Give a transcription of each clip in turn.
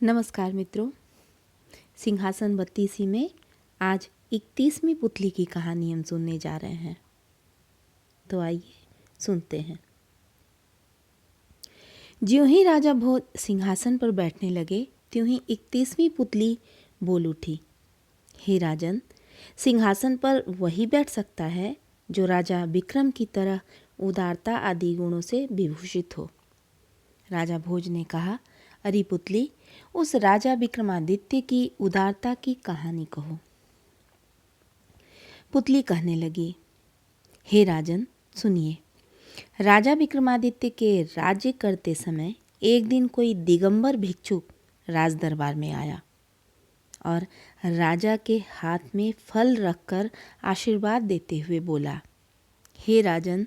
नमस्कार मित्रों, सिंहासन 32 में आज 31वीं पुतली की कहानी हम सुनने जा रहे हैं। तो आइए सुनते हैं। ज्यों ही राजा भोज सिंहासन पर बैठने लगे त्यों ही 31वीं पुतली बोल उठी, हे राजन, सिंहासन पर वही बैठ सकता है जो राजा विक्रम की तरह उदारता आदि गुणों से विभूषित हो। राजा भोज ने कहा, अरे पुतली, उस राजा विक्रमादित्य की उदारता की कहानी कहो। पुतली कहने लगी, हे राजन, सुनिए। राजा विक्रमादित्य के राज्य करते समय एक दिन कोई दिगंबर भिक्षुक राज दरबार में आया और राजा के हाथ में फल रखकर आशीर्वाद देते हुए बोला, हे राजन,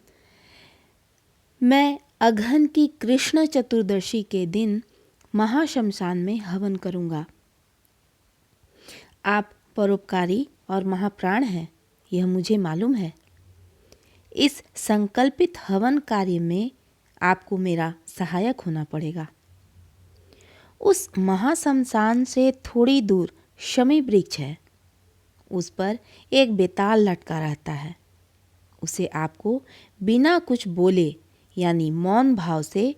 मैं अगहन की कृष्ण चतुर्दशी के दिन महाशमशान में हवन करूंगा। आप परोपकारी और महाप्राण हैं, यह मुझे मालूम है। इस संकल्पित हवन कार्य में आपको मेरा सहायक होना पड़ेगा। उस महाशमशान से थोड़ी दूर शमी वृक्ष है। उस पर एक बेताल लटका रहता है। उसे आपको बिना कुछ बोले यानी मौन भाव से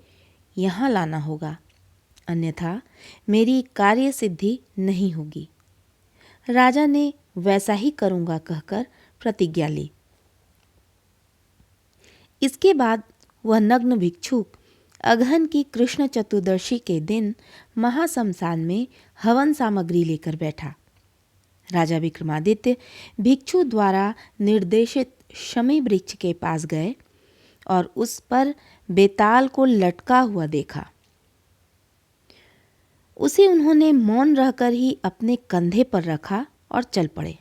यहाँ लाना होगा, अन्यथा मेरी कार्य सिद्धि नहीं होगी। राजा ने वैसा ही करूँगा कहकर प्रतिज्ञा ली। इसके बाद वह नग्न भिक्षुक अगहन की कृष्ण चतुर्दशी के दिन महाशमशान में हवन सामग्री लेकर बैठा। राजा विक्रमादित्य भिक्षु द्वारा निर्देशित शमी वृक्ष के पास गए और उस पर बेताल को लटका हुआ देखा। उसे उन्होंने मौन रहकर ही अपने कंधे पर रखा और चल पड़े।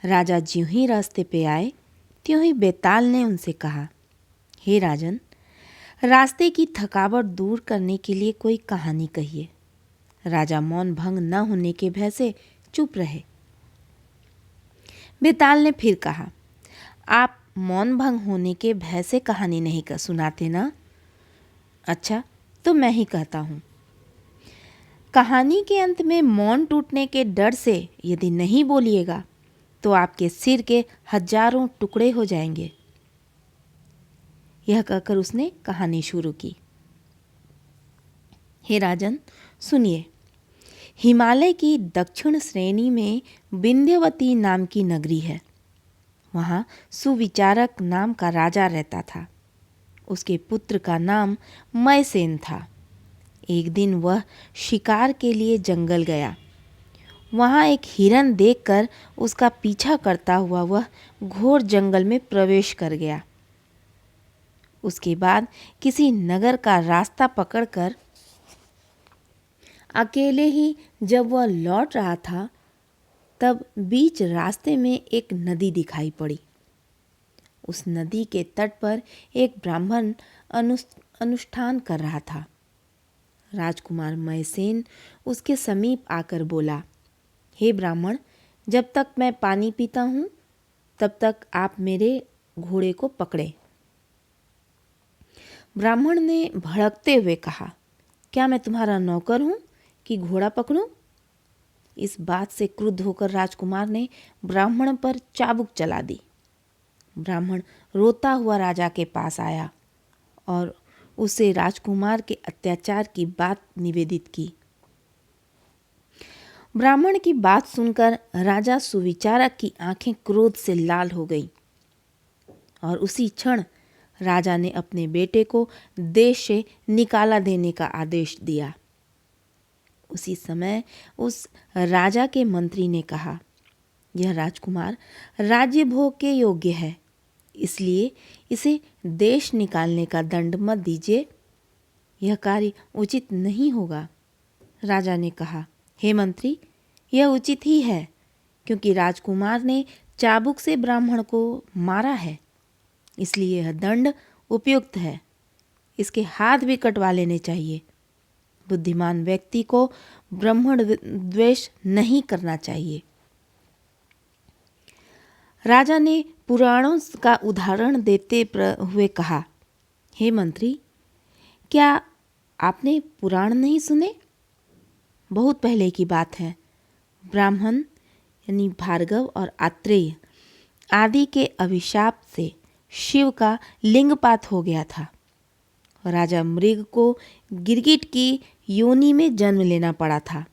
राजा ज्यों ही रास्ते पे आए त्यों ही बेताल ने उनसे कहा, हे राजन, रास्ते की थकावट दूर करने के लिए कोई कहानी कहिए। राजा मौन भंग न होने के भय से चुप रहे। बेताल ने फिर कहा, आप मौन भंग होने के भय से कहानी नहीं कर सुनाते ना? अच्छा, तो मैं ही कहता हूँ। कहानी के अंत में मौन टूटने के डर से यदि नहीं बोलिएगा तो आपके सिर के हजारों टुकड़े हो जाएंगे। यह कहकर उसने कहानी शुरू की। हे राजन, सुनिए। हिमालय की दक्षिण श्रेणी में विंध्यवती नाम की नगरी है। वहाँ सुविचारक नाम का राजा रहता था। उसके पुत्र का नाम मयसेन था। एक दिन वह शिकार के लिए जंगल गया। वहाँ एक हिरन देखकर उसका पीछा करता हुआ वह घोर जंगल में प्रवेश कर गया। उसके बाद किसी नगर का रास्ता पकड़कर अकेले ही जब वह लौट रहा था तब बीच रास्ते में एक नदी दिखाई पड़ी। उस नदी के तट पर एक ब्राह्मण अनुष्ठान कर रहा था। राजकुमार मयसेन उसके समीप आकर बोला, हे ब्राह्मण, जब तक मैं पानी पीता हूँ तब तक आप मेरे घोड़े को पकड़े। ब्राह्मण ने भड़कते हुए कहा, क्या मैं तुम्हारा नौकर हूँ कि घोड़ा पकड़ूं? इस बात से क्रुद्ध होकर राजकुमार ने ब्राह्मण पर चाबुक चला दी। ब्राह्मण रोता हुआ राजा के पास आया और उसे राजकुमार के अत्याचार की बात निवेदित की। ब्राह्मण की बात सुनकर राजा सुविचारक की आंखें क्रोध से लाल हो गईं और उसी क्षण राजा ने अपने बेटे को देश से निकाला देने का आदेश दिया। उसी समय उस राजा के मंत्री ने कहा, यह राजकुमार राज्य भोग के योग्य है, इसलिए इसे देश निकालने का दंड मत दीजिए। यह कार्य उचित नहीं होगा। राजा ने कहा, हे मंत्री, यह उचित ही है, क्योंकि राजकुमार ने चाबुक से ब्राह्मण को मारा है, इसलिए यह दंड उपयुक्त है। इसके हाथ भी कटवा लेने चाहिए। बुद्धिमान व्यक्ति को ब्राह्मण द्वेष नहीं करना चाहिए। राजा ने पुराणों का उदाहरण देते हुए कहा, हे मंत्री, क्या आपने पुराण नहीं सुने? बहुत पहले की बात है। ब्राह्मण यानी भार्गव और आत्रेय आदि के अभिशाप से शिव का लिंगपात हो गया था। राजा मृग को गिरगिट की योनि में जन्म लेना पड़ा था।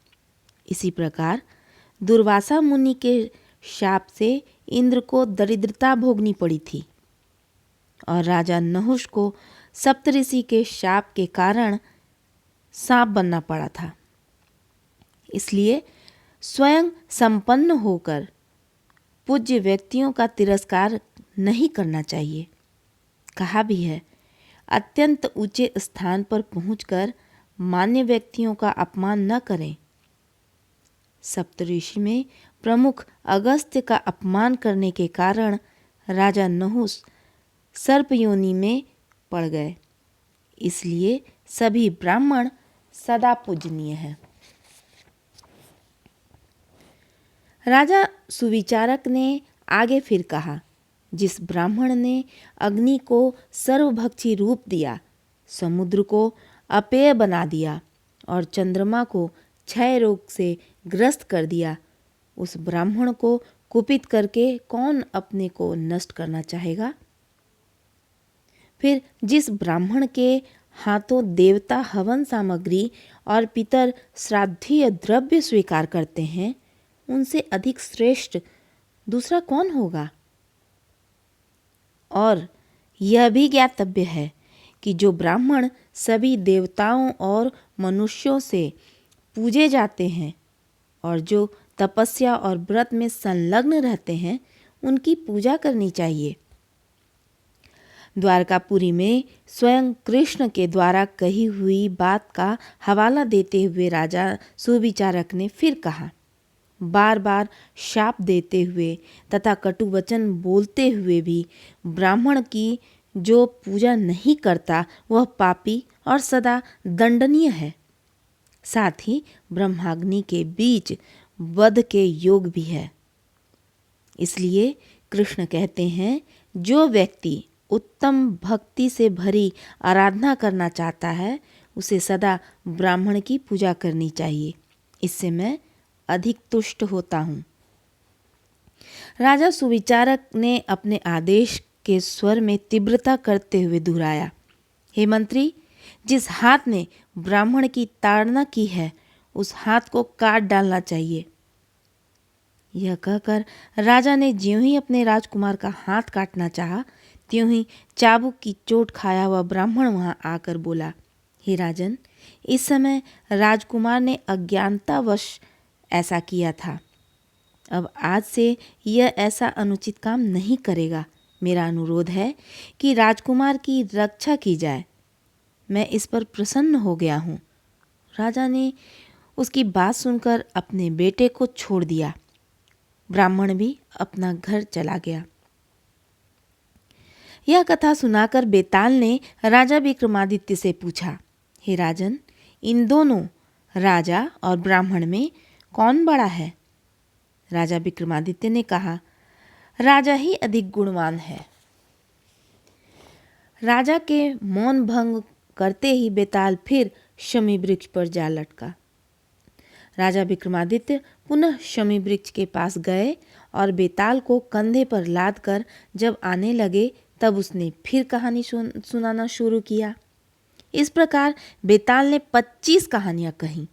इसी प्रकार दुर्वासा मुनि के शाप से इंद्र को दरिद्रता भोगनी पड़ी थी और राजा नहुष को सप्तऋषि के शाप के कारण सांप बनना पड़ा था। इसलिए स्वयं संपन्न होकर पूज्य व्यक्तियों का तिरस्कार नहीं करना चाहिए। कहा भी है, अत्यंत ऊंचे स्थान पर पहुंचकर मान्य व्यक्तियों का अपमान न करें। सप्तऋषि में प्रमुख अगस्त्य का अपमान करने के कारण राजा नहुष सर्प योनि में पड़ गए। इसलिए सभी ब्राह्मण सदा पूजनीय हैं। राजा सुविचारक ने आगे फिर कहा, जिस ब्राह्मण ने अग्नि को सर्वभक्षी रूप दिया, समुद्र को अपेय बना दिया और चंद्रमा को क्षय रोग से ग्रस्त कर दिया, उस ब्राह्मण को कुपित करके कौन अपने को नष्ट करना चाहेगा। फिर जिस ब्राह्मण के हाथों देवता हवन सामग्री और पितर श्राद्धीय द्रव्य स्वीकार करते हैं, उनसे अधिक श्रेष्ठ दूसरा कौन होगा। और यह भी ज्ञातव्य है कि जो ब्राह्मण सभी देवताओं और मनुष्यों से पूजे जाते हैं और जो तपस्या और व्रत में संलग्न रहते हैं, उनकी पूजा करनी चाहिए। द्वारकापुरी में स्वयं कृष्ण के द्वारा कही हुई बात का हवाला देते हुए राजा सुविचारक ने फिर कहा, बार बार शाप देते हुए तथा कटु वचन बोलते हुए भी ब्राह्मण की जो पूजा नहीं करता वह पापी और सदा दंडनीय है। साथ ही ब्रह्माग्नि के बीच वध के योग भी है। इसलिए कृष्ण कहते हैं, जो व्यक्ति उत्तम भक्ति से भरी आराधना करना चाहता है, उसे सदा ब्राह्मण की पूजा करनी चाहिए। इससे मैं अधिक तुष्ट होता हूँ। राजा सुविचारक ने अपने आदेश के स्वर में तीव्रता करते हुए दोहराया, हे मंत्री, जिस हाथ ने ब्राह्मण की ताड़ना की है, उस हाथ को काट डालना चाहिए। यह कहकर राजा ने ज्यों ही अपने राजकुमार का हाथ काटना चाहा, त्यों ही चाबुक की चोट खाया हुआ ब्राह्मण वहां आकर बोला, हे राजन, इस समय राजकुमार ने अज्ञानतावश ऐसा किया था। अब आज से यह ऐसा अनुचित काम नहीं करेगा। मेरा अनुरोध है कि राजकुमार की रक्षा की जाए। मैं इस पर प्रसन्न हो गया हूँ। राजा ने उसकी बात सुनकर अपने बेटे को छोड़ दिया। ब्राह्मण भी अपना घर चला गया। यह कथा सुनाकर बेताल ने राजा विक्रमादित्य से पूछा, हे राजन, इन दोनों राजा और ब्राह्मण में कौन बड़ा है। राजा विक्रमादित्य ने कहा, राजा ही अधिक गुणवान है। राजा के मौन भंग करते ही बेताल फिर शमी वृक्ष पर जा लटका। राजा विक्रमादित्य पुनः शमी वृक्ष के पास गए और बेताल को कंधे पर लाद कर जब आने लगे, तब उसने फिर कहानी सुनाना शुरू किया। इस प्रकार बेताल ने 25 कहानियां कहीं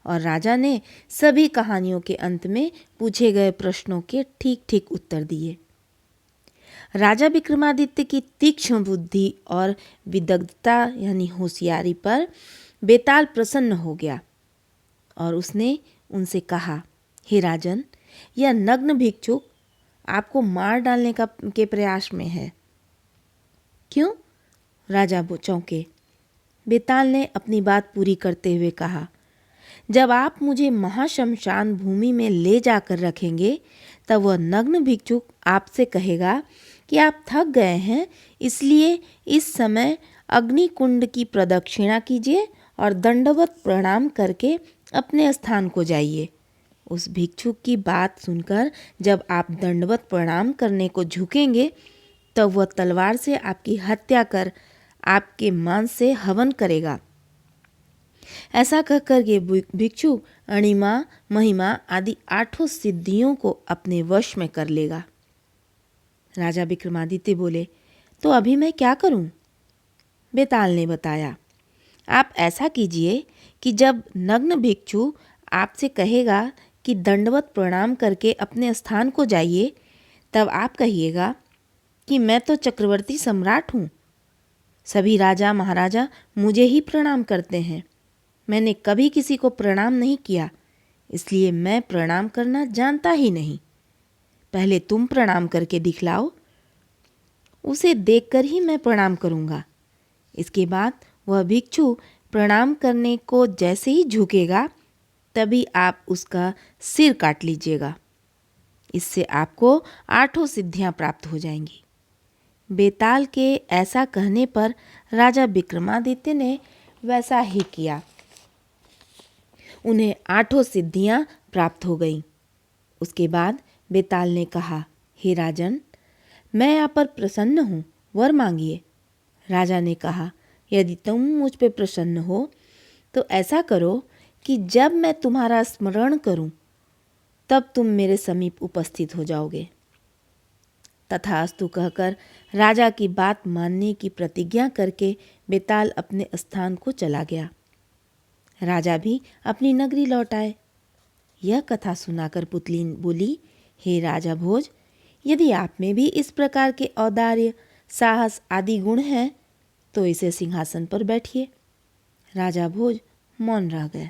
और राजा ने सभी कहानियों के अंत में पूछे गए प्रश्नों के ठीक ठीक उत्तर दिए। राजा विक्रमादित्य की तीक्ष्ण बुद्धि और विदग्धता यानी होशियारी पर बेताल प्रसन्न हो गया और उसने उनसे कहा, हे राजन, यह नग्न भिक्षुक आपको मार डालने के प्रयास में है। क्यों? राजा चौंके। बेताल ने अपनी बात पूरी करते हुए कहा, जब आप मुझे महाशमशान भूमि में ले जाकर रखेंगे, तब वह नग्न भिक्षुक आपसे कहेगा कि आप थक गए हैं, इसलिए इस समय अग्नि कुंड की प्रदक्षिणा कीजिए और दंडवत प्रणाम करके अपने स्थान को जाइए। उस भिक्षुक की बात सुनकर जब आप दंडवत प्रणाम करने को झुकेंगे, तब वह तलवार से आपकी हत्या कर आपके मांस से हवन करेगा। ऐसा कहकर ये भिक्षु अणिमा, महिमा आदि 8 सिद्धियों को अपने वश में कर लेगा। राजा विक्रमादित्य बोले, तो अभी मैं क्या करूं? बेताल ने बताया, आप ऐसा कीजिए कि जब नग्न भिक्षु आपसे कहेगा कि दंडवत प्रणाम करके अपने स्थान को जाइए, तब आप कहिएगा कि मैं तो चक्रवर्ती सम्राट हूँ। सभी राजा महाराजा मुझे ही प्रणाम करते हैं। मैंने कभी किसी को प्रणाम नहीं किया, इसलिए मैं प्रणाम करना जानता ही नहीं। पहले तुम प्रणाम करके दिखलाओ, उसे देखकर ही मैं प्रणाम करूँगा। इसके बाद वह भिक्षु प्रणाम करने को जैसे ही झुकेगा, तभी आप उसका सिर काट लीजिएगा। इससे आपको 8 सिद्धियां प्राप्त हो जाएंगी। बेताल के ऐसा कहने पर राजा विक्रमादित्य ने वैसा ही किया। उन्हें 8 सिद्धियां प्राप्त हो गईं। उसके बाद बेताल ने कहा, हे राजन, मैं आप पर प्रसन्न हूँ, वर मांगिए। राजा ने कहा, यदि तुम मुझ पे प्रसन्न हो तो ऐसा करो कि जब मैं तुम्हारा स्मरण करूं, तब तुम मेरे समीप उपस्थित हो जाओगे। तथास्तु कहकर राजा की बात मानने की प्रतिज्ञा करके बेताल अपने स्थान को चला गया। राजा भी अपनी नगरी लौट आए। यह कथा सुनाकर पुतली बोली, हे राजा भोज, यदि आप में भी इस प्रकार के औदार्य, साहस आदि गुण हैं तो इसे सिंहासन पर बैठिए। राजा भोज मौन रह गए।